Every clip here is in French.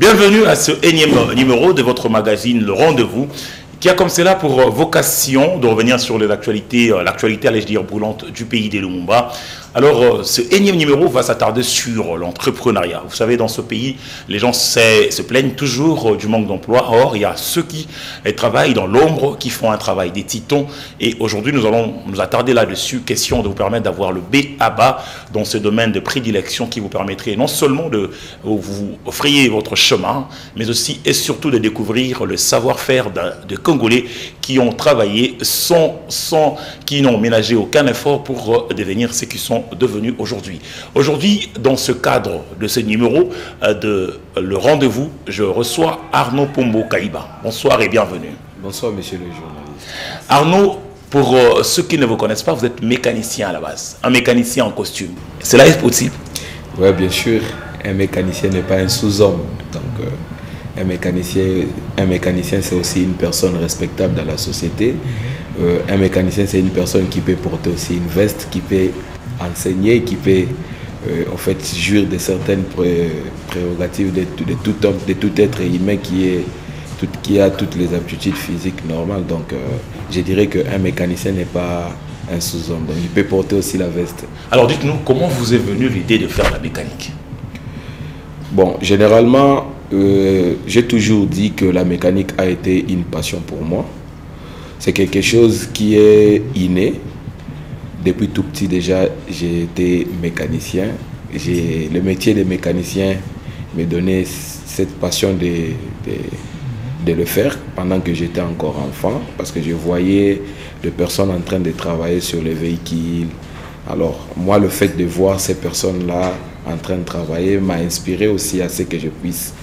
Bienvenue à ce énième numéro de votre magazine Le Rendez-vous, qui a comme cela pour vocation de revenir sur l'actualité, allais-je dire, brûlante du pays des Lumumba. Alors, ce énième numéro va s'attarder sur l'entrepreneuriat. Vous savez, dans ce pays, les gens se plaignent toujours du manque d'emploi. Or, il y a ceux qui travaillent dans l'ombre, qui font un travail des titans. Et aujourd'hui, nous allons nous attarder là-dessus. Question de vous permettre d'avoir le B à bas dans ce domaine de prédilection qui vous permettrait non seulement de vous frayer votre chemin, mais aussi et surtout de découvrir le savoir-faire de Congolais qui ont travaillé qui n'ont ménagé aucun effort pour devenir ce qu'ils sont devenus aujourd'hui. Aujourd'hui, dans ce cadre de ce numéro de Le Rendez-vous, je reçois Arnaud Pombo Kaïba. Bonsoir et bienvenue. Bonsoir, monsieur le journaliste. Arnaud, pour ceux qui ne vous connaissent pas, vous êtes mécanicien à la base, un mécanicien en costume. Cela est possible? Oui, bien sûr. Un mécanicien n'est pas un sous-homme. Donc, un mécanicien c'est aussi une personne respectable dans la société. Un mécanicien, c'est une personne qui peut porter aussi une veste, qui peut enseigner, qui peut en fait jouir de certaines prérogatives de tout homme, de tout être humain qui a toutes les aptitudes physiques normales. Donc je dirais qu'un mécanicien n'est pas un sous-homme, donc il peut porter aussi la veste. Alors dites-nous, comment vous est venue l'idée de faire la mécanique? Bon, généralement, j'ai toujours dit que la mécanique a été une passion pour moi. C'est quelque chose qui est inné. Depuis tout petit déjà, j'ai été mécanicien. Le métier de mécanicien me donnait cette passion de le faire pendant que j'étais encore enfant, parce que je voyais des personnes en train de travailler sur les véhicules. Alors moi, le fait de voir ces personnes-là en train de travailler m'a inspiré aussi à ce que je puisse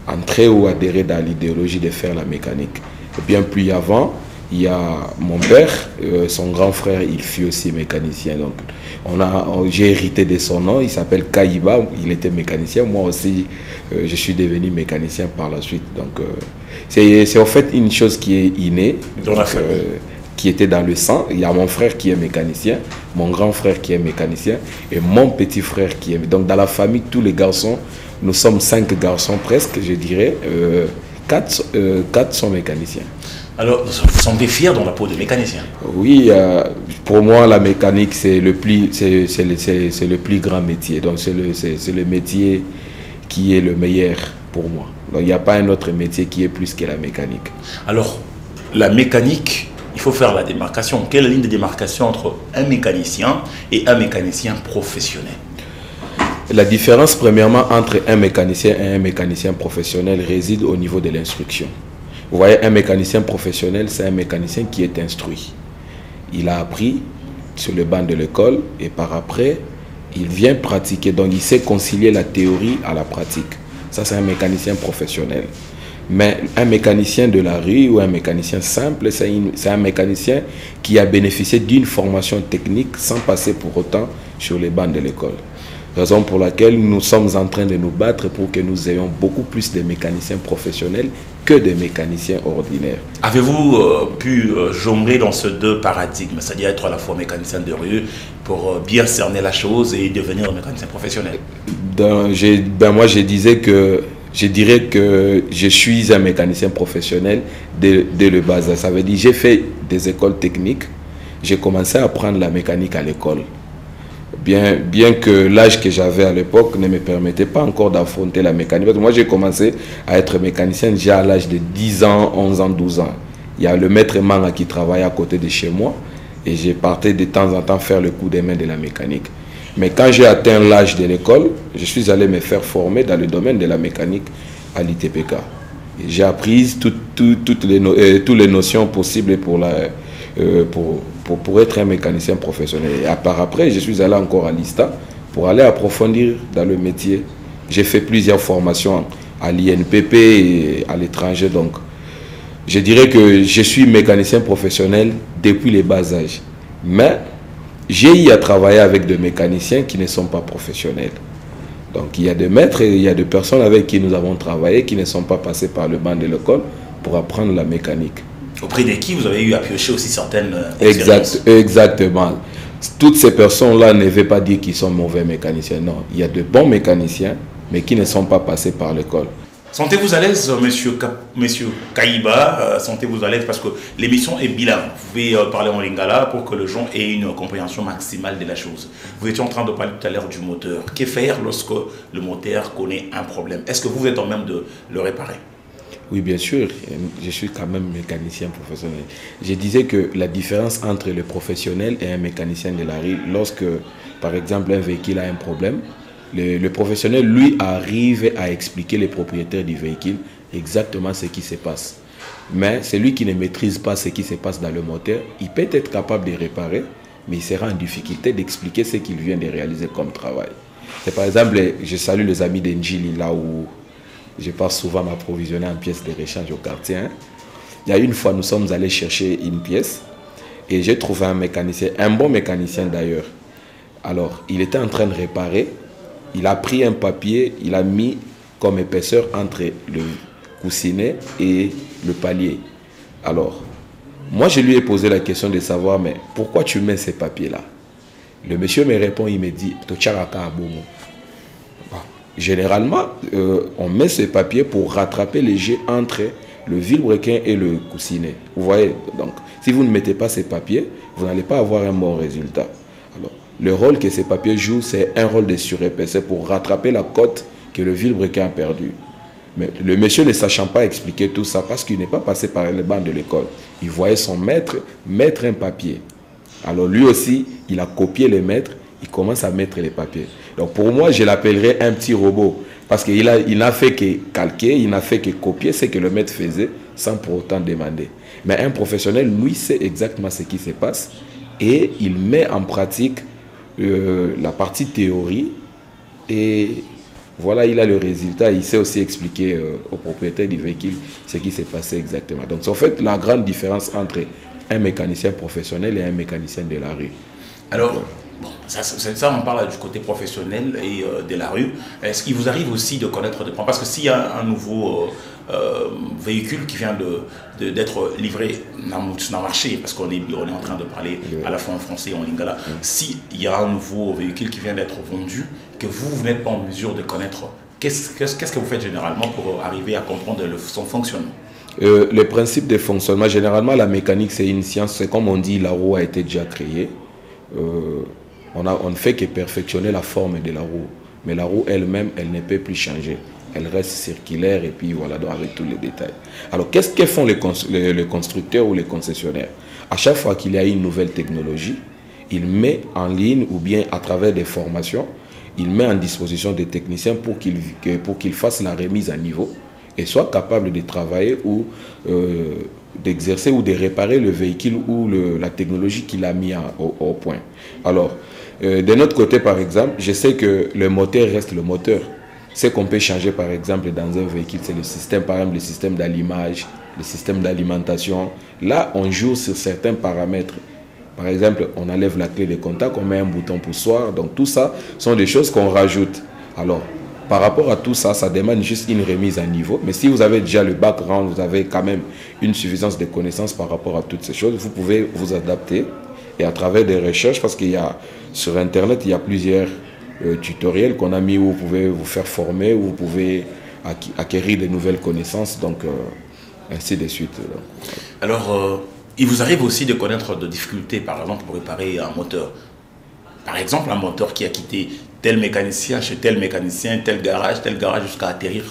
entrer ou adhérer dans l'idéologie de faire la mécanique. Et bien plus avant, il y a mon père, son grand frère, il fut aussi mécanicien. Donc j'ai hérité de son nom, il s'appelle Kaïba, il était mécanicien. Moi aussi, je suis devenu mécanicien par la suite. Donc c'est en fait une chose qui est innée, qui était dans le sang. Il y a mon frère qui est mécanicien, mon grand frère qui est mécanicien et mon petit frère qui est... Donc dans la famille, tous les garçons, nous sommes 5 garçons presque, je dirais, 4 sont mécaniciens. Alors, vous sentez fier dans la peau de mécanicien? Oui, pour moi, la mécanique, c'est le plus grand métier. Donc, c'est le métier qui est le meilleur pour moi. Donc, il n'y a pas un autre métier qui est plus que la mécanique. Alors, la mécanique, il faut faire la démarcation. Quelle est la ligne de démarcation entre un mécanicien et un mécanicien professionnel? La différence, premièrement, entre un mécanicien et un mécanicien professionnel réside au niveau de l'instruction. Vous voyez, un mécanicien professionnel, c'est un mécanicien qui est instruit. Il a appris sur le banc de l'école et par après, il vient pratiquer. Donc, il sait concilier la théorie à la pratique. Ça, c'est un mécanicien professionnel. Mais un mécanicien de la rue ou un mécanicien simple, c'est un mécanicien qui a bénéficié d'une formation technique sans passer pour autant sur les bancs de l'école. Raison pour laquelle nous sommes en train de nous battre pour que nous ayons beaucoup plus de mécaniciens professionnels que de mécaniciens ordinaires. Avez-vous pu jongler dans ces deux paradigmes, c'est-à-dire être à la fois mécanicien de rue pour bien cerner la chose et devenir un mécanicien professionnel? Moi, je dirais que je suis un mécanicien professionnel dès le bas âge. Ça veut dire que j'ai fait des écoles techniques, j'ai commencé à apprendre la mécanique à l'école. Bien que l'âge que j'avais à l'époque ne me permettait pas encore d'affronter la mécanique. Parce que moi, j'ai commencé à être mécanicien déjà à l'âge de 10 ans, 11 ans, 12 ans. Il y a le maître Manga qui travaillait à côté de chez moi et j'ai parté de temps en temps faire le coup de main de la mécanique. Mais quand j'ai atteint l'âge de l'école, je suis allé me faire former dans le domaine de la mécanique à l'ITPK. J'ai appris toutes les notions possibles pour être un mécanicien professionnel. Et par après, je suis allé encore à l'ISTA pour aller approfondir dans le métier. J'ai fait plusieurs formations à l'INPP et à l'étranger. Donc, je dirais que je suis mécanicien professionnel depuis les bas âges. Mais j'ai eu à travailler avec des mécaniciens qui ne sont pas professionnels. Donc, il y a des maîtres et il y a des personnes avec qui nous avons travaillé qui ne sont pas passés par le banc de l'école pour apprendre la mécanique. Auprès de qui vous avez eu à piocher aussi certaines expériences? Exactement. Toutes ces personnes-là ne veulent pas dire qu'ils sont mauvais mécaniciens. Non, il y a de bons mécaniciens mais qui ne sont pas passés par l'école. Sentez-vous à l'aise, monsieur Kaïba, sentez-vous à l'aise parce que l'émission est bilingue. Vous pouvez parler en lingala pour que les gens aient une compréhension maximale de la chose. Vous étiez en train de parler tout à l'heure du moteur. Que faire lorsque le moteur connaît un problème? Est-ce que vous êtes en même de le réparer? Oui, bien sûr, je suis quand même mécanicien professionnel. Je disais que la différence entre le professionnel et un mécanicien de la rue, lorsque, par exemple, un véhicule a un problème, le professionnel, lui, arrive à expliquer les propriétaires du véhicule exactement ce qui se passe. Mais celui qui ne maîtrise pas ce qui se passe dans le moteur, il peut être capable de réparer, mais il sera en difficulté d'expliquer ce qu'il vient de réaliser comme travail. C'est par exemple, je salue les amis d'Enjili, là où je passe souvent m'approvisionner en pièces de rechange au quartier. Il y a une fois, nous sommes allés chercher une pièce et j'ai trouvé un mécanicien, un bon mécanicien d'ailleurs. Alors, il était en train de réparer. Il a pris un papier, il a mis comme épaisseur entre le coussinet et le palier. Alors, moi je lui ai posé la question de savoir, mais pourquoi tu mets ces papiers-là? Le monsieur me répond, il me dit, généralement, on met ces papiers pour rattraper les jets entre le vilebrequin et le coussinet. Vous voyez, donc, si vous ne mettez pas ces papiers, vous n'allez pas avoir un bon résultat. Alors, le rôle que ces papiers jouent, c'est un rôle de surépaisseur pour rattraper la cote que le vilebrequin a perdue. Mais le monsieur ne sachant pas expliquer tout ça, parce qu'il n'est pas passé par les bancs de l'école, il voyait son maître mettre un papier. Alors lui aussi, il a copié les maîtres, il commence à mettre les papiers. Donc pour moi, je l'appellerais un petit robot, parce qu'il n'a fait que calquer, il n'a fait que copier ce que le maître faisait, sans pour autant demander. Mais un professionnel, lui, sait exactement ce qui se passe, et il met en pratique la partie théorie, et voilà, il a le résultat. Il sait aussi expliquer au propriétaire du véhicule ce qui s'est passé exactement. Donc, c'est en fait la grande différence entre un mécanicien professionnel et un mécanicien de la rue. Alors, bon, ça on parle du côté professionnel et de la rue. Est-ce qu'il vous arrive aussi de connaître des points? Parce que s'il y a un nouveau véhicule qui vient d'être livré dans le marché, parce qu'on est en train de parler à la fois en français et en lingala, s'il y a un nouveau véhicule qui vient d'être vendu, que vous n'êtes pas en mesure de connaître, qu'est-ce que vous faites généralement pour arriver à comprendre son fonctionnement? Le principe de fonctionnement, généralement la mécanique c'est une science, c'est comme on dit, la roue a été déjà créée. On ne fait que perfectionner la forme de la roue, mais la roue elle-même, elle ne peut plus changer. Elle reste circulaire et puis voilà, donc avec tous les détails. Alors qu'est-ce que font les constructeurs ou les concessionnaires? À chaque fois qu'il y a une nouvelle technologie, ils mettent en ligne ou bien à travers des formations, il met en disposition des techniciens pour qu'ils fassent la remise à niveau et soient capables de travailler ou d'exercer ou de réparer le véhicule ou la technologie qu'il a mis au point. Alors, de notre côté, par exemple, je sais que le moteur reste le moteur. Ce qu'on peut changer, par exemple, dans un véhicule, c'est le système, par exemple, le système d'allumage, le système d'alimentation. Là, on joue sur certains paramètres. Par exemple, on enlève la clé de contact, on met un bouton poussoir. Donc tout ça sont des choses qu'on rajoute. Alors, par rapport à tout ça, ça demande juste une remise à niveau. Mais si vous avez déjà le background, vous avez quand même une suffisance de connaissances par rapport à toutes ces choses, vous pouvez vous adapter. Et à travers des recherches, parce qu'il y a sur Internet, il y a plusieurs tutoriels qu'on a mis où vous pouvez vous faire former, où vous pouvez acquérir de nouvelles connaissances, donc ainsi de suite. Alors, il vous arrive aussi de connaître des difficultés, par exemple, pour réparer un moteur. Par exemple, un moteur qui a quitté tel mécanicien chez tel mécanicien, tel garage, jusqu'à atterrir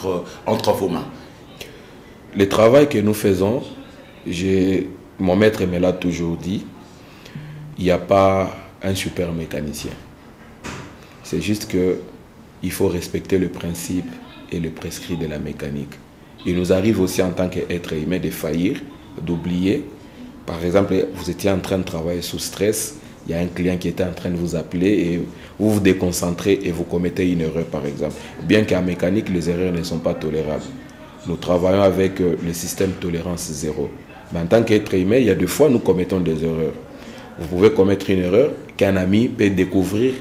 entre vos mains. Le travail que nous faisons, mon maître me l'a toujours dit, il n'y a pas un super mécanicien. C'est juste qu'il faut respecter le principe et le prescrit de la mécanique. Il nous arrive aussi en tant qu'être humain de faillir, d'oublier. Par exemple, vous étiez en train de travailler sous stress, il y a un client qui était en train de vous appeler et vous vous déconcentrez et vous commettez une erreur, par exemple. Bien qu'en mécanique, les erreurs ne sont pas tolérables. Nous travaillons avec le système tolérance zéro. Mais en tant qu'être humain, il y a des fois nous commettons des erreurs. Vous pouvez commettre une erreur qu'un ami peut découvrir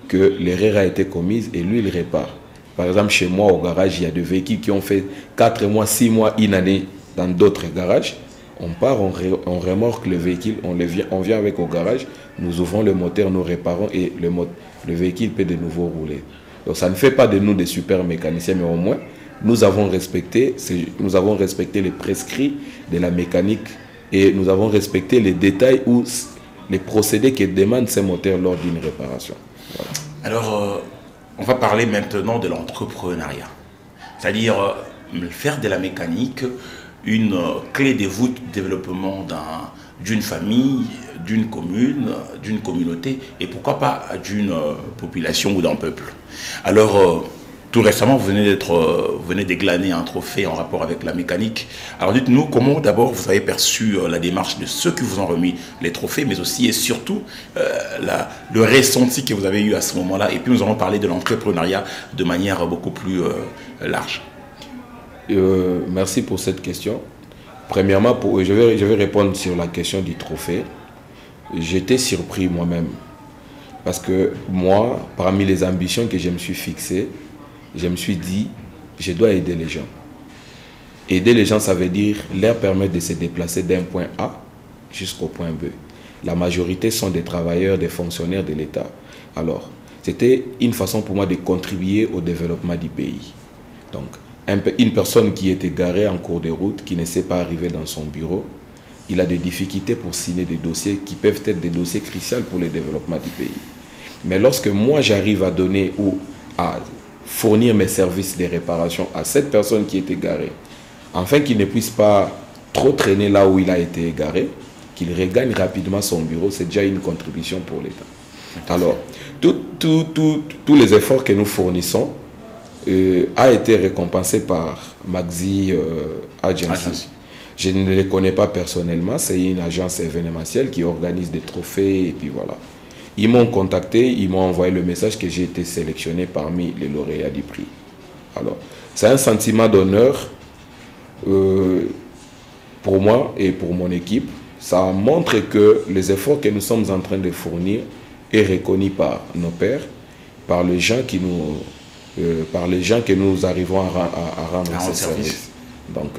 que l'erreur a été commise et lui, il répare. Par exemple, chez moi, au garage, il y a des véhicules qui ont fait 4 mois, 6 mois, une année dans d'autres garages. On part, on remorque le véhicule, on vient avec au garage, nous ouvrons le moteur, nous réparons et le véhicule peut de nouveau rouler. Donc ça ne fait pas de nous des super mécaniciens, mais au moins, nous avons respecté les prescrits de la mécanique et nous avons respecté les détails ou les procédés que demandent ces moteurs lors d'une réparation. Voilà. Alors, on va parler maintenant de l'entrepreneuriat. C'est-à-dire faire de la mécanique une clé de voûte du développement d'une famille, d'une commune, d'une communauté et pourquoi pas d'une population ou d'un peuple. Alors, tout récemment, vous venez de un trophée en rapport avec la mécanique. Alors dites-nous comment d'abord vous avez perçu la démarche de ceux qui vous ont remis les trophées, mais aussi et surtout le ressenti que vous avez eu à ce moment-là. Et puis nous allons parler de l'entrepreneuriat de manière beaucoup plus large. Merci pour cette question. Premièrement, je vais répondre sur la question du trophée. J'étais surpris moi-même. Parce que moi, parmi les ambitions que je me suis fixées, je me suis dit, je dois aider les gens. Aider les gens, ça veut dire leur permettre de se déplacer d'un point A jusqu'au point B. La majorité sont des travailleurs, des fonctionnaires de l'État. Alors, c'était une façon pour moi de contribuer au développement du pays. Donc, une personne qui est égarée en cours de route, qui ne sait pas arriver dans son bureau, il a des difficultés pour signer des dossiers qui peuvent être des dossiers cruciaux pour le développement du pays. Mais lorsque moi, j'arrive à donner ou à fournir mes services de réparation à cette personne qui est égarée, afin qu'il ne puisse pas trop traîner là où il a été égaré, qu'il regagne rapidement son bureau, c'est déjà une contribution pour l'État. Alors, tous les efforts que nous fournissons a été récompensé par Maxi Agency. Je ne les connais pas personnellement, c'est une agence événementielle qui organise des trophées et puis voilà. Ils m'ont contacté, ils m'ont envoyé le message que j'ai été sélectionné parmi les lauréats du prix. Alors, c'est un sentiment d'honneur pour moi et pour mon équipe. Ça montre que les efforts que nous sommes en train de fournir est reconnu par nos pairs, par les gens que nous arrivons à rendre ce service. Donc,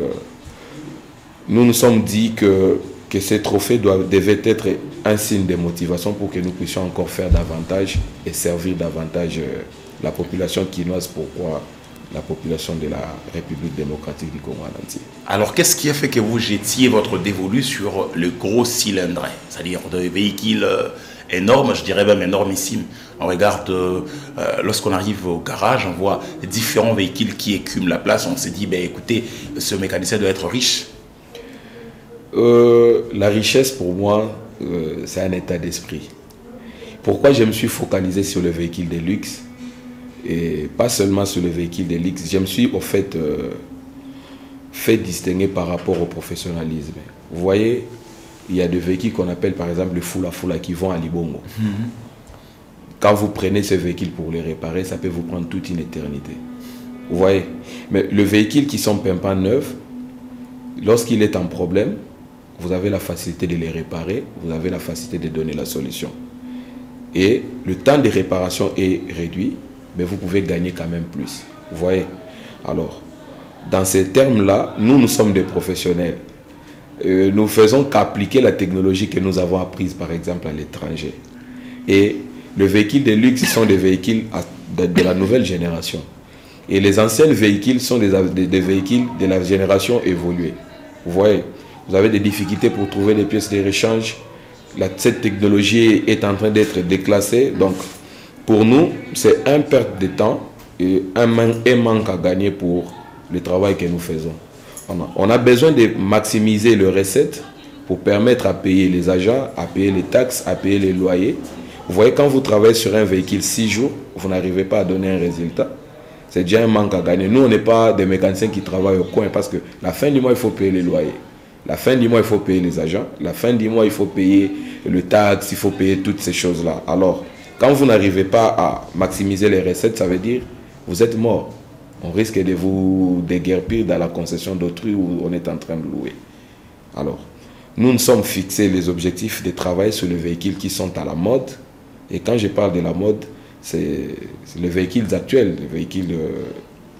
nous nous sommes dit que ces trophées devaient être un signe de motivation pour que nous puissions encore faire davantage et servir davantage la population quinoise, pourquoi la population de la République démocratique du Congo en entier. Alors, qu'est-ce qui a fait que vous jetiez votre dévolu sur le gros cylindre, c'est-à-dire des véhicules énormes, je dirais même énormissimes? On regarde, lorsqu'on arrive au garage, on voit différents véhicules qui écument la place. On s'est dit, ben, écoutez, ce mécanicien doit être riche. La richesse, pour moi, c'est un état d'esprit. Pourquoi je me suis focalisé sur le véhicule de luxe et pas seulement sur le véhicule de luxe? Je me suis au fait distinguer par rapport au professionnalisme. Vous voyez, il y a des véhicules qu'on appelle par exemple le Fula qui vont à Libongo. Quand vous prenez ce véhicule pour les réparer, ça peut vous prendre toute une éternité. Vous voyez, mais le véhicule qui sont pimpants neufs, lorsqu'il est en problème, vous avez la facilité de les réparer, vous avez la facilité de donner la solution. Et le temps de réparation est réduit, mais vous pouvez gagner quand même plus. Vous voyez? Alors, dans ces termes-là, nous sommes des professionnels. Nous faisons qu'appliquer la technologie que nous avons apprise, par exemple, à l'étranger. Et les véhicules de luxe sont des véhicules de la nouvelle génération. Et les anciens véhicules sont des véhicules de la génération évoluée. Vous voyez? Vous avez des difficultés pour trouver des pièces de rechange. Cette technologie est en train d'être déclassée. Donc, pour nous, c'est un perte de temps et un manque à gagner pour le travail que nous faisons. On a besoin de maximiser les recettes pour permettre à payer les agents, à payer les taxes, à payer les loyers. Vous voyez, quand vous travaillez sur un véhicule 6 jours, vous n'arrivez pas à donner un résultat. C'est déjà un manque à gagner. Nous, on n'est pas des mécaniciens qui travaillent au coin parce que la fin du mois, il faut payer les loyers. La fin du mois, il faut payer les agents. La fin du mois, il faut payer le taxe, il faut payer toutes ces choses-là. Alors, quand vous n'arrivez pas à maximiser les recettes, ça veut dire que vous êtes mort. On risque de vous déguerpir dans la concession d'autrui où on est en train de louer. Alors, nous nous sommes fixés les objectifs de travail sur les véhicules qui sont à la mode. Et quand je parle de la mode, c'est les véhicules actuels, les véhicules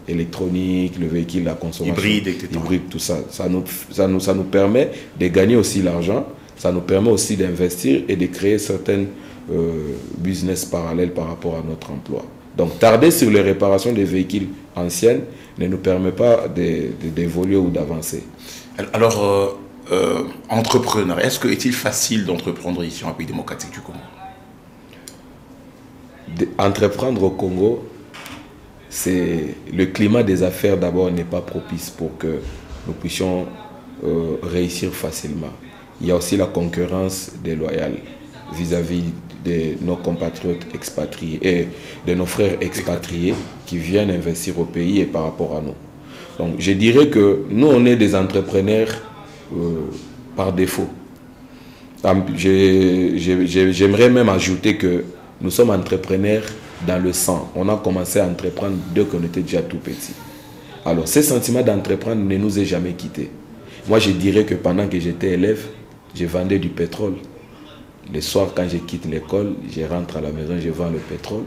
électroniques, le véhicule à consommation hybride, etc. Hybride, tout ça. Ça nous permet de gagner aussi l'argent, ça nous permet aussi d'investir et de créer certains business parallèles par rapport à notre emploi. Donc tarder sur les réparations des véhicules anciens ne nous permet pas d'évoluer ou d'avancer. Alors, entrepreneur, est-il facile d'entreprendre ici en République démocratique du Congo? Entreprendre au Congo, le climat des affaires d'abord n'est pas propice pour que nous puissions réussir facilement. Il y a aussi la concurrence déloyale vis-à-vis de nos compatriotes expatriés et de nos frères expatriés qui viennent investir au pays et par rapport à nous. Donc je dirais que nous, on est des entrepreneurs par défaut. J'aimerais même ajouter que nous sommes entrepreneurs dans le sang. On a commencé à entreprendre dès qu'on était déjà tout petit. Alors, ce sentiment d'entreprendre ne nous est jamais quitté. Moi, je dirais que pendant que j'étais élève, je vendais du pétrole. Le soir, quand je quitte l'école, je rentre à la maison, je vends le pétrole.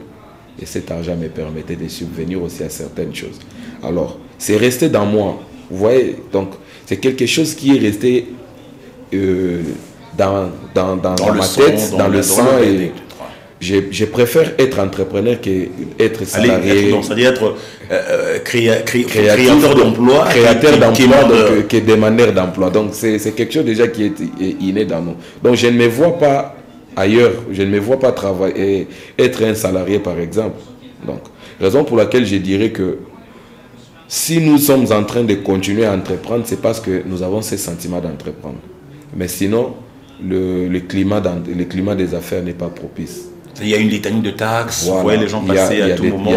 Et cet argent me permettait de subvenir aussi à certaines choses. Alors, c'est resté dans moi. Vous voyez, donc, c'est quelque chose qui est resté dans ma tête, dans le sang. Et je préfère être entrepreneur qu'être salarié. C'est-à-dire être créateur d'emploi que demandeur d'emploi. Donc c'est quelque chose déjà qui est inné dans nous. Donc je ne me vois pas ailleurs, je ne me vois pas travailler, être un salarié par exemple. Donc raison pour laquelle je dirais que si nous sommes en train de continuer à entreprendre, c'est parce que nous avons ce sentiment d'entreprendre. Mais sinon, le climat des affaires n'est pas propice. Il y a une litanie de taxes, voilà. Vous voyez les gens passer à tout moment. Il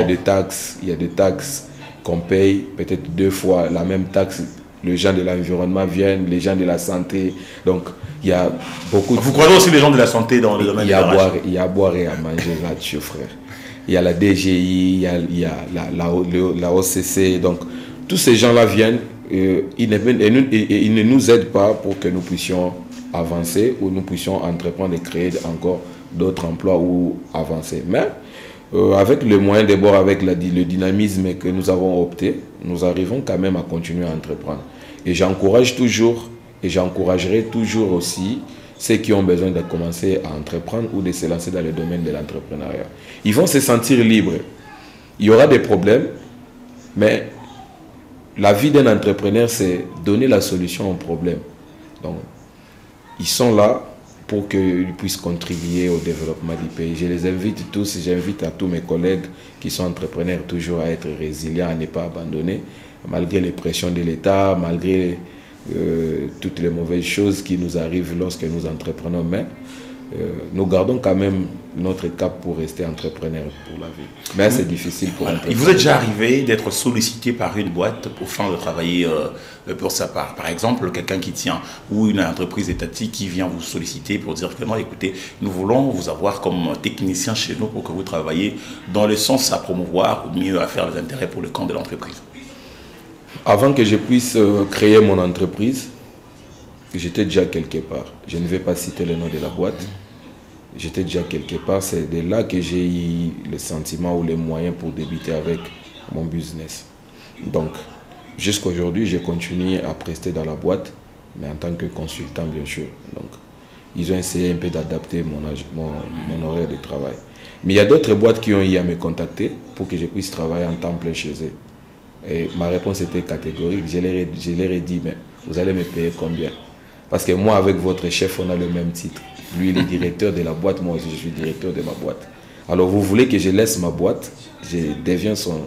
y a des taxes qu'on paye, peut-être 2 fois la même taxe. Les gens de l'environnement viennent, les gens de la santé. Donc, il y a beaucoup de... Vous croisez aussi les gens de la santé dans le domaine de la RH? Il y a à boire et à manger là-dessus, frère. Il y a la DGI, il y a la OCC. Donc, tous ces gens-là viennent, ils ne nous aident pas pour que nous puissions avancer ou nous puissions entreprendre et créer encore d'autres emplois ou avancer. Mais avec le moyen de bord, avec le dynamisme que nous avons opté, nous arrivons quand même à continuer à entreprendre. Et j'encourage toujours, et j'encouragerai toujours aussi ceux qui ont besoin de commencer à entreprendre ou de se lancer dans le domaine de l'entrepreneuriat. Ils vont se sentir libres. Il y aura des problèmes, mais la vie d'un entrepreneur, c'est donner la solution aux problèmes. Donc, ils sont là pour qu'ils puissent contribuer au développement du pays. Je les invite tous, j'invite à tous mes collègues qui sont entrepreneurs toujours à être résilients, à ne pas abandonner, malgré les pressions de l'État, malgré toutes les mauvaises choses qui nous arrivent lorsque nous entreprenons. Mais nous gardons quand même notre cap pour rester entrepreneur pour la vie. Mais c'est difficile pour Il vous est déjà arrivé d'être sollicité par une boîte pour de travailler pour sa part? Par exemple, quelqu'un qui tient, ou une entreprise étatique qui vient vous solliciter pour dire vraiment, écoutez, nous voulons vous avoir comme technicien chez nous pour que vous travaillez dans le sens à promouvoir ou mieux à faire les intérêts pour le camp de l'entreprise. Avant que je puisse créer mon entreprise, j'étais déjà quelque part. Je ne vais pas citer le nom de la boîte. J'étais déjà quelque part. C'est de là que j'ai eu le sentiment ou les moyens pour débuter avec mon business. Donc, jusqu'à aujourd'hui, j'ai continué à prester dans la boîte, mais en tant que consultant, bien sûr. Donc, ils ont essayé un peu d'adapter mon horaire de travail. Mais il y a d'autres boîtes qui ont eu à me contacter pour que je puisse travailler en temps plein chez eux. Et ma réponse était catégorique. Je leur ai dit, mais vous allez me payer combien? Parce que moi, avec votre chef, on a le même titre. Lui, il est directeur de la boîte, moi aussi, je suis directeur de ma boîte. Alors, vous voulez que je laisse ma boîte, je deviens son...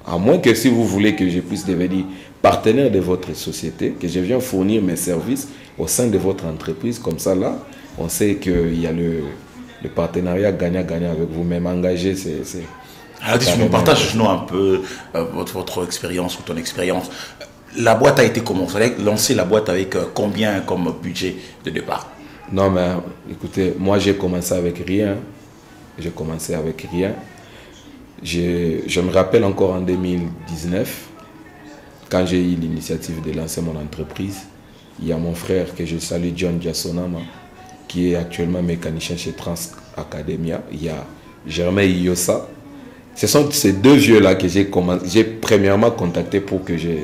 À moins que si vous voulez que je puisse devenir partenaire de votre société, que je viens fournir mes services au sein de votre entreprise, comme ça, là, on sait qu'il y a le partenariat gagnant-gagnant avec vous-même engagé, c'est... Alors, dites-nous, partage-nous un peu votre expérience ou ton expérience. La boîte a été comment? Vous allez lancer la boîte avec combien comme budget de départ? Non, mais écoutez, moi j'ai commencé avec rien. J'ai commencé avec rien. Je me rappelle encore en 2019, quand j'ai eu l'initiative de lancer mon entreprise, il y a mon frère que je salue, John Diasonama, qui est actuellement mécanicien chez Trans Academia. Il y a Germain Iosa. Ce sont ces deux vieux-là que j'ai premièrement contacté pour que je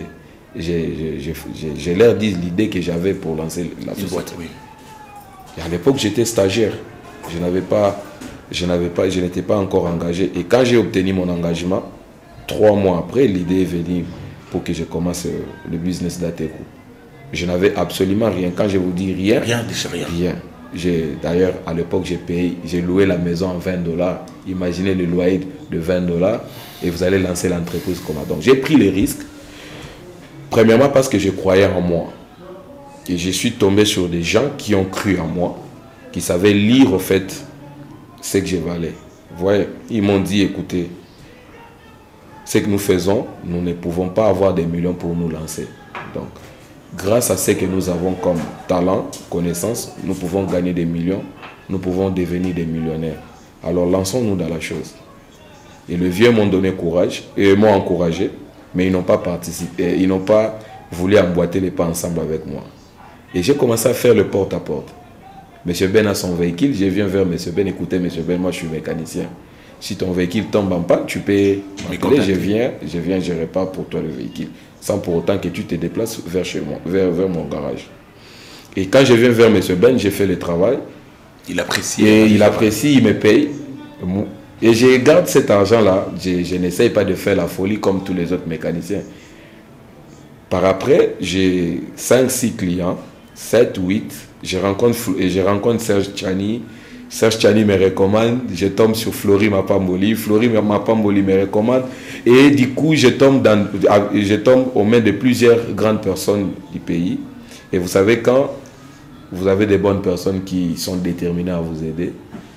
leur dise l'idée que j'avais pour lancer la société. Boîte, oui. Et à l'époque, j'étais stagiaire. je n'étais pas encore engagé. Et quand j'ai obtenu mon engagement, 3 mois après, l'idée est venue pour que je commence le business d'Ateco. Je n'avais absolument rien. Quand je vous dis rien, Rien, déjà rien. rien. D'ailleurs, à l'époque, j'ai loué la maison à $20. Imaginez le loyer de $20 et vous allez lancer l'entreprise comme ça. Donc, j'ai pris les risques. Premièrement, parce que je croyais en moi. Et je suis tombé sur des gens qui ont cru en moi, qui savaient lire au fait ce que je valais. Vous voyez, ils m'ont dit, écoutez, ce que nous faisons, nous ne pouvons pas avoir des millions pour nous lancer. Donc, grâce à ce que nous avons comme talent, connaissance, nous pouvons gagner des millions, nous pouvons devenir des millionnaires. Alors lançons-nous dans la chose. Et les vieux m'ont donné courage, et m'ont encouragé, mais ils n'ont pas participé, ils n'ont pas voulu emboîter les pas ensemble avec moi. Et j'ai commencé à faire le porte-à-porte. Monsieur Ben a son véhicule, je viens vers Monsieur Ben, écoutez Monsieur Ben, moi je suis mécanicien. Si ton véhicule tombe en panne, tu peux m'appeler, je viens, je répare pour toi le véhicule. Sans pour autant que tu te déplaces vers chez moi, vers mon garage. Et quand je viens vers M. Ben, j'ai fait le travail. Il apprécie. Et il apprécie, il me paye. Et je garde cet argent-là. Je n'essaye pas de faire la folie comme tous les autres mécaniciens. Par après, j'ai 5-6 clients, 7, 8. Je rencontre Serge Tchani. Serge Tchani me recommande, je tombe sur Flory Mapamboli, Flory Mapamboli me recommande et du coup je tombe aux mains de plusieurs grandes personnes du pays. Et vous savez, quand vous avez des bonnes personnes qui sont déterminées à vous aider,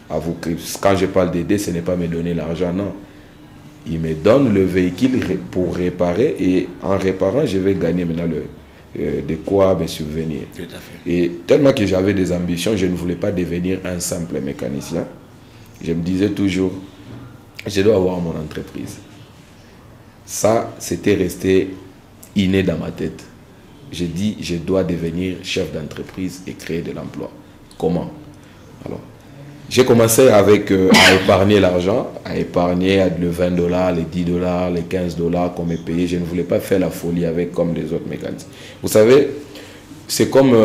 quand je parle d'aider, ce n'est pas me donner l'argent, non. Ils me donnent le véhicule pour réparer et en réparant, je vais gagner maintenant de quoi me subvenir. Tout à fait. Et tellement que j'avais des ambitions, je ne voulais pas devenir un simple mécanicien. Je me disais toujours, je dois avoir mon entreprise. Ça, c'était resté inné dans ma tête. J'ai dit, je dois devenir chef d'entreprise et créer de l'emploi. Comment? Alors, j'ai commencé avec à épargner l'argent, à épargner le $20, les $10, les $15 qu'on me payait. Je ne voulais pas faire la folie avec comme les autres mécaniciens. Vous savez, c'est comme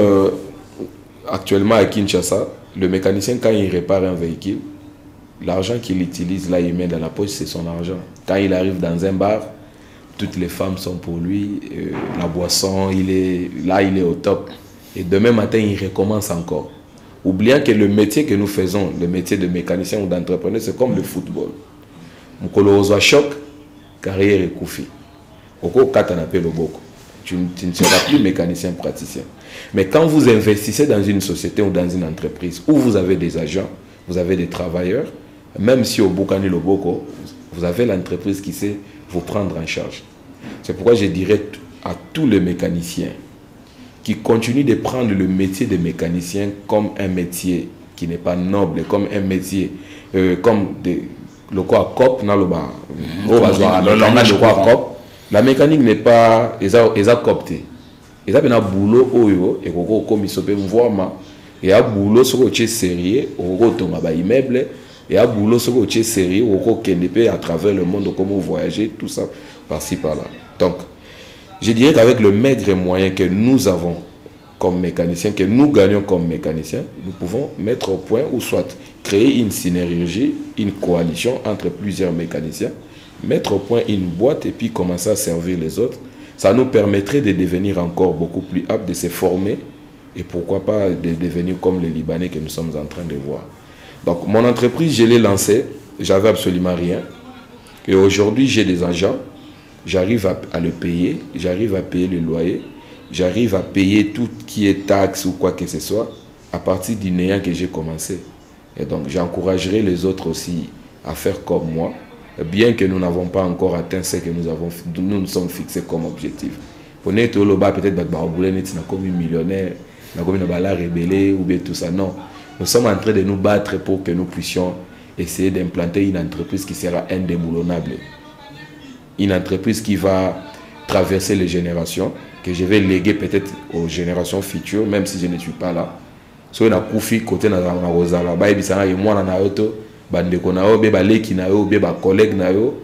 actuellement à Kinshasa, le mécanicien, quand il répare un véhicule, l'argent qu'il utilise, là, il met dans la poche, c'est son argent. Quand il arrive dans un bar, toutes les femmes sont pour lui, la boisson, il est au top. Et demain matin, il recommence encore. Oubliant que le métier que nous faisons, le métier de mécanicien ou d'entrepreneur, c'est comme le football. Mukolo choc, carrière et koufi. Oko katanape loboko. Tu ne seras plus mécanicien praticien. Mais quand vous investissez dans une société ou dans une entreprise où vous avez des agents, vous avez des travailleurs, même si au Bukani Loboko, vous avez l'entreprise qui sait vous prendre en charge. C'est pourquoi je dirais à tous les mécaniciens qui continuent de prendre le métier de mécanicien comme un métier qui n'est pas noble, comme un métier, comme le quoi cop, la mécanique n'est pas copté. Et ça a boulot oyo et comme il voir et a boulot sur le sérieux au tomba immeuble et a boulot sur le sérieux au kendepe à travers le monde comment voyager tout ça par-ci par-là. Donc je dirais qu'avec le maigre moyen que nous avons comme mécaniciens, que nous gagnons comme mécaniciens, nous pouvons mettre au point ou soit créer une synergie, une coalition entre plusieurs mécaniciens, mettre au point une boîte et puis commencer à servir les autres. Ça nous permettrait de devenir encore beaucoup plus aptes, de se former et pourquoi pas de devenir comme les Libanais que nous sommes en train de voir. Donc mon entreprise, je l'ai lancée, j'avais absolument rien. Et aujourd'hui, j'ai des agents, j'arrive à le payer, j'arrive à payer le loyer, j'arrive à payer tout qui est taxe ou quoi que ce soit à partir du néant que j'ai commencé. Et donc j'encouragerai les autres aussi à faire comme moi, bien que nous n'avons pas encore atteint ce que nous nous sommes fixés comme objectif. Pour être peut-être comme millionnaire, comme rebelle ou bien tout ça. Non, nous sommes en train de nous battre pour que nous puissions essayer d'implanter une entreprise qui sera indéboulonnable. Une entreprise qui va traverser les générations, que je vais léguer peut-être aux générations futures, même si je ne suis pas là. So na kufi côté na rozala ba ebisanga ye mwana na yoto bandeko na yo be ba leki na yo be ba collègue na yo,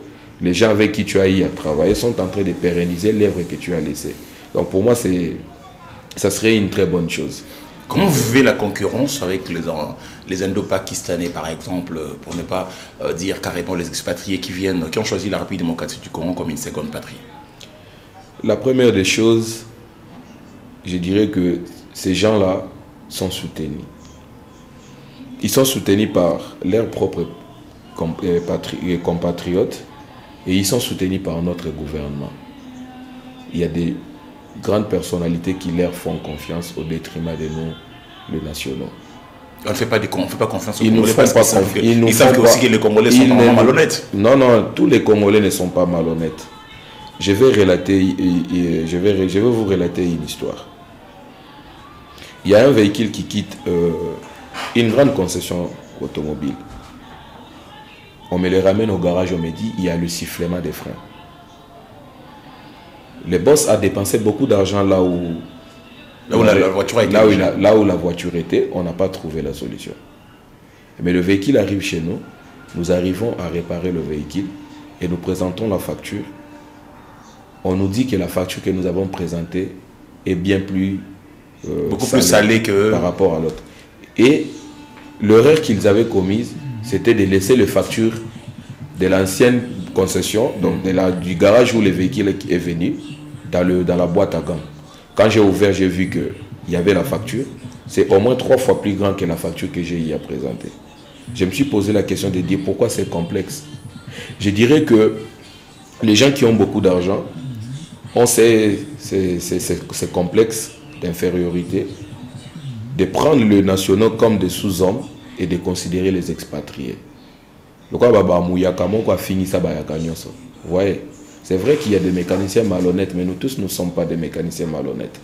les gens avec qui tu as eu à travailler sont en train de pérenniser l'œuvre que tu as laissée. Donc pour moi ça serait une très bonne chose. Comment vous vivez la concurrence avec les Indo-Pakistanais, par exemple, pour ne pas dire carrément les expatriés qui ont choisi la République démocratique du Congo comme une seconde patrie? La première des choses, je dirais que ces gens-là sont soutenus. Ils sont soutenus par leurs propres compatriotes et ils sont soutenus par notre gouvernement. Il y a des grandes personnalités qui leur font confiance au détriment de nous, les nationaux. On ne fait pas confiance aux Congolais parce qu'ils savent aussi que les Congolais sont vraiment malhonnêtes. Non, non, tous les Congolais ne sont pas malhonnêtes. Je vais vous relater une histoire. Il y a un véhicule qui quitte une grande concession automobile. On me les ramène au garage, on me dit il y a le sifflement des freins. Le boss a dépensé beaucoup d'argent là où la voiture était, on n'a pas trouvé la solution. Mais le véhicule arrive chez nous, nous arrivons à réparer le véhicule et nous présentons la facture. On nous dit que la facture que nous avons présentée est bien plus beaucoup plus salée que par rapport à l'autre. Et l'erreur qu'ils avaient commise, c'était de laisser les factures de l'ancienne concession, donc du garage où le véhicule est venu, dans la boîte à gants. Quand j'ai ouvert, j'ai vu qu'il y avait la facture. C'est au moins 3 fois plus grand que la facture que j'ai à présenter. Je me suis posé la question de dire pourquoi c'est complexe. Je dirais que les gens qui ont beaucoup d'argent ont ces complexes d'infériorité, de prendre les nationaux comme des sous-hommes et de considérer les expatriés. Vous voyez, c'est vrai qu'il y a des mécaniciens malhonnêtes, mais nous tous ne sommes pas des mécaniciens malhonnêtes.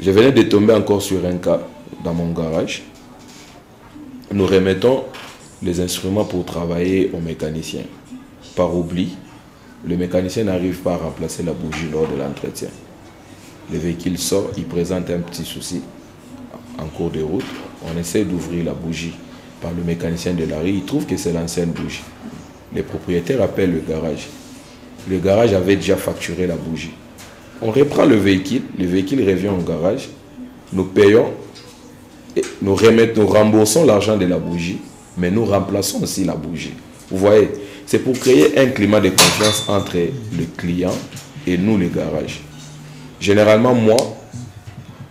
Je venais de tomber encore sur un cas dans mon garage. Nous remettons les instruments pour travailler aux mécaniciens. Par oubli, le mécanicien n'arrive pas à remplacer la bougie lors de l'entretien. Le véhicule sort, il présente un petit souci en cours de route. On essaie d'ouvrir la bougie par le mécanicien de la rue. Il trouve que c'est l'ancienne bougie. Les propriétaires appellent le garage. Le garage avait déjà facturé la bougie. On reprend le véhicule revient au garage, nous payons, et nous remboursons l'argent de la bougie, mais nous remplaçons aussi la bougie. Vous voyez, c'est pour créer un climat de confiance entre le client et nous, les garages. Généralement, moi,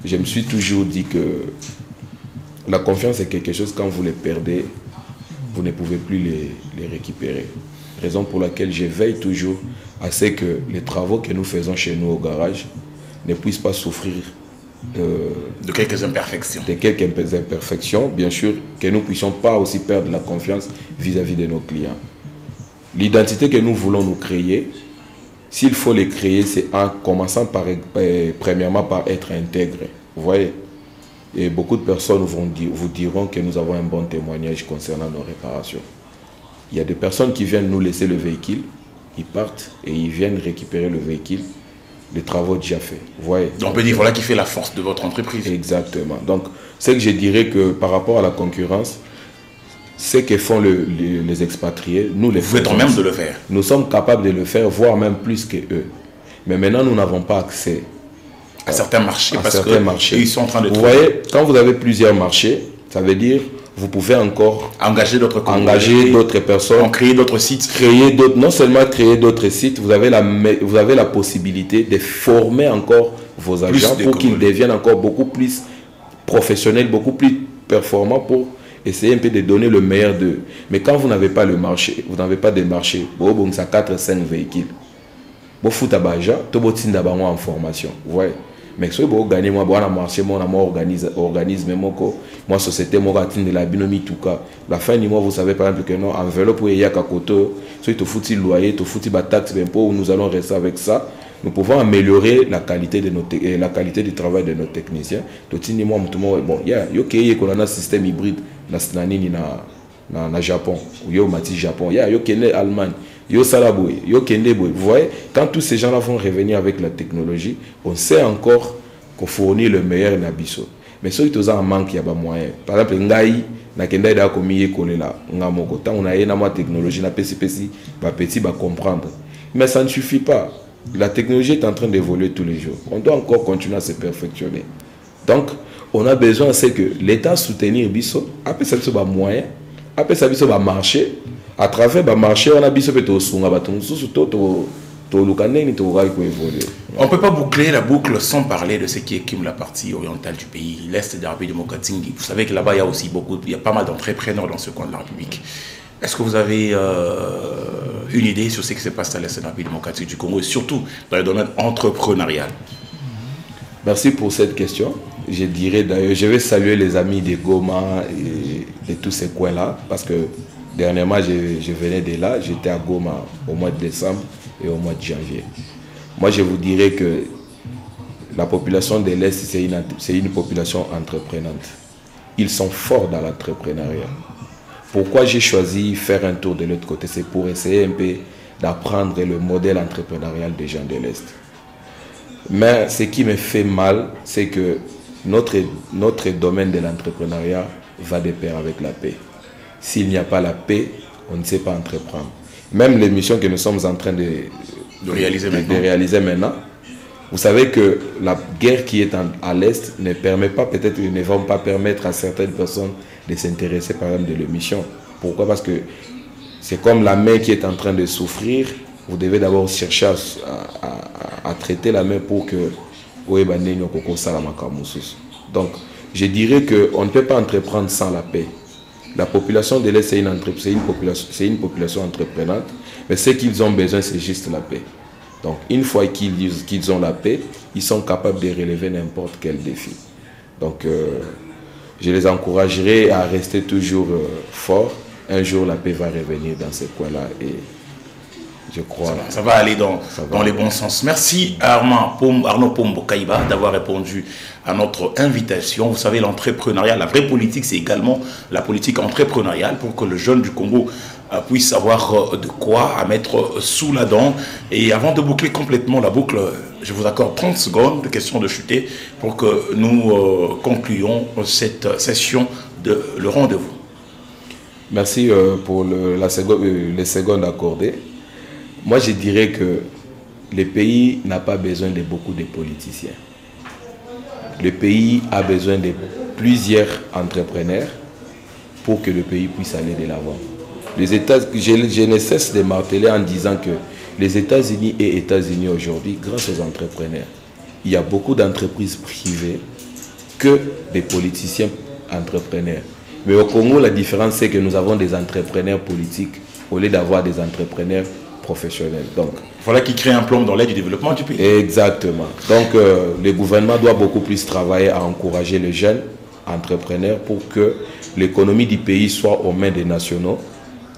je me suis toujours dit que la confiance est quelque chose, quand vous les perdez, vous ne pouvez plus les récupérer. Raison pour laquelle je veille toujours à ce que les travaux que nous faisons chez nous au garage ne puissent pas souffrir de quelques imperfections. De quelques imperfections, bien sûr, que nous ne puissions pas aussi perdre la confiance vis-à-vis de nos clients. L'identité que nous voulons nous créer, s'il faut les créer, c'est en commençant premièrement par être intègre. Vous voyez, et beaucoup de personnes vous diront que nous avons un bon témoignage concernant nos réparations. Il y a des personnes qui viennent nous laisser le véhicule, ils partent et ils viennent récupérer le véhicule, les travaux déjà faits. Vous voyez. Donc on peut dire voilà qui fait la force de votre entreprise. Exactement. Donc c'est que je dirais que par rapport à la concurrence, ce que font les expatriés, nous les faisons. Vous êtes même de le faire. Nous sommes capables de le faire, voire même plus que eux. Mais maintenant nous n'avons pas accès à certains marchés ils sont en train de trouver. Vous voyez, quand vous avez plusieurs marchés, ça veut dire vous pouvez encore engager d'autres personnes, créer d'autres sites, non seulement créer d'autres sites, vous avez la possibilité de former encore vos agents pour qu'ils deviennent encore beaucoup plus professionnels, beaucoup plus performants pour essayer un peu de donner le meilleur d'eux. Mais quand vous n'avez pas le marché, vous n'avez pas de marché, vous avez 4-5 véhicules. Vous foutez à Baja, vous avez en formation. Vous voyez. Mais si vous gagnez, moi, je marché, moi, organisme, moi, société, moi, de la binomie, tout cas. La fin du mois, vous savez par exemple que non, enveloppe, il y a qu'à côté, soit tu foutis le loyer, tu foutis la taxe d'impôt, nous allons rester avec ça. Nous pouvons améliorer la qualité du travail de nos techniciens. Bon, il y a un système hybride, na Japon, ou Mati Japon, il y a un Allemagne. Vous voyez, quand tous ces gens-là vont revenir avec la technologie, on sait encore qu'on fournit le meilleur Nabiso. Mais ceux qui ont un manque, il y a des moyens. Par exemple, Ngaï, na kenda ida komi kolela, ngamoko. Tant on a une technologie, na petit va comprendre. Mais ça ne suffit pas. La technologie est en train d'évoluer tous les jours. On doit encore continuer à se perfectionner. Donc, on a besoin, c'est que l'État soutenir Bisso, après ça, c'est un moyen, après ça, c'est un marché. À travers le marché, on a Bisso, on ne peut pas boucler la boucle sans parler de ce qui écume la partie orientale du pays, l'Est de la République démocratique. Vous savez que là-bas, il y a pas mal d'entrepreneurs dans ce coin de la République. Est-ce que vous avez une idée sur ce qui se passe à l'Est de la République démocratique du Congo et surtout dans le domaine entrepreneurial? Merci pour cette question. Je dirais d'ailleurs, je vais saluer les amis de Goma et tous ces coins-là parce que dernièrement, je venais de là, j'étais à Goma au mois de décembre et au mois de janvier. Moi, je vous dirais que la population de l'Est, c'est une population entreprenante. Ils sont forts dans l'entrepreneuriat. Pourquoi j'ai choisi faire un tour de l'autre côté? C'est pour essayer un peu d'apprendre le modèle entrepreneurial des gens de l'Est. Mais ce qui me fait mal, c'est que notre domaine de l'entrepreneuriat va de pair avec la paix. S'il n'y a pas la paix, on ne sait pas entreprendre. Même les missions que nous sommes en train de réaliser maintenant, vous savez que la guerre qui est à l'Est ne permet pas, peut-être ne va pas permettre à certaines personnes de s'intéresser par exemple de l'émission. Pourquoi? Parce que c'est comme la main qui est en train de souffrir. Vous devez d'abord chercher à traiter la main pour que donc je dirais qu'on ne peut pas entreprendre sans la paix. La population de l'Est, c'est une population entreprenante, mais ce qu'ils ont besoin, c'est juste la paix. Donc une fois qu'ils ont la paix, ils sont capables de relever n'importe quel défi. Donc je les encouragerai à rester toujours forts. Un jour, la paix va revenir dans ces coins-là et je crois... Ça va aller dans les bons sens. Merci Arnaud Pombo Kaïba d'avoir répondu à notre invitation. Vous savez, l'entrepreneuriat, la vraie politique, c'est également la politique entrepreneuriale pour que le jeune du Congo puisse avoir de quoi à mettre sous la dent. Et avant de boucler complètement la boucle, je vous accorde 30 secondes de questions de chuter pour que nous concluions cette session de le rendez-vous. Merci pour les secondes accordées. Moi, je dirais que le pays n'a pas besoin de beaucoup de politiciens. Le pays a besoin de plusieurs entrepreneurs pour que le pays puisse aller de l'avant. Je ne cesse de marteler en disant que les États-Unis et États-Unis aujourd'hui, grâce aux entrepreneurs, il y a beaucoup d'entreprises privées que des politiciens entrepreneurs. Mais au Congo, la différence, c'est que nous avons des entrepreneurs politiques au lieu d'avoir des entrepreneurs professionnels. Donc, voilà qui crée un plan dans l'aide du développement du pays. Exactement. Donc, le gouvernement doit beaucoup plus travailler à encourager les jeunes entrepreneurs pour que l'économie du pays soit aux mains des nationaux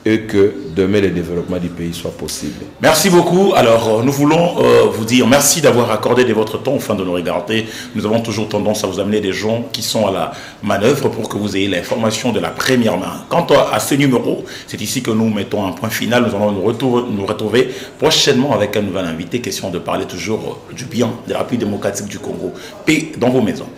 et que demain le développement du pays soit possible. Merci beaucoup. Alors nous voulons vous dire merci d'avoir accordé de votre temps afin de nous regarder. Nous avons toujours tendance à vous amener des gens qui sont à la manœuvre pour que vous ayez l'information de la première main. Quant à ce numéro, c'est ici que nous mettons un point final. Nous allons nous retrouver prochainement avec un nouvel invité. Question de parler toujours du bien de la République démocratique du Congo. Paix dans vos maisons.